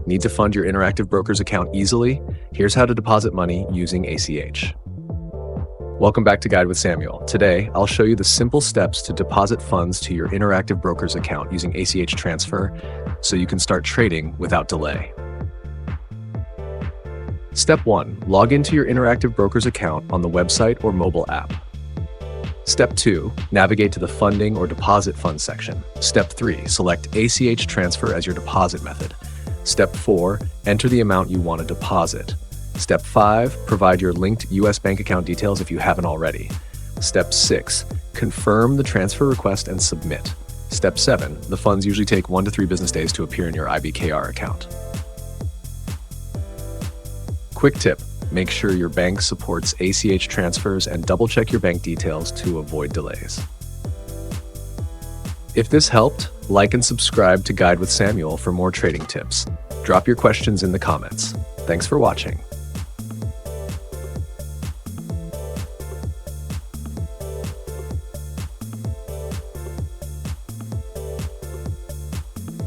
Need to fund your Interactive Brokers account easily? Here's how to deposit money using ACH. Welcome back to Guide with Samuel. Today, I'll show you the simple steps to deposit funds to your Interactive Brokers account using ACH transfer so you can start trading without delay. Step 1. Log into your Interactive Brokers account on the website or mobile app. Step 2. Navigate to the Funding or Deposit Funds section. Step 3. Select ACH Transfer as your deposit method. Step 4. Enter the amount you want to deposit. Step 5. Provide your linked U.S. bank account details if you haven't already. Step 6. Confirm the transfer request and submit. Step 7. The funds usually take 1 to 3 business days to appear in your IBKR account. Quick tip. Make sure your bank supports ACH transfers and double-check your bank details to avoid delays. If this helped, like and subscribe to Guide with Samuel for more trading tips. Drop your questions in the comments. Thanks for watching.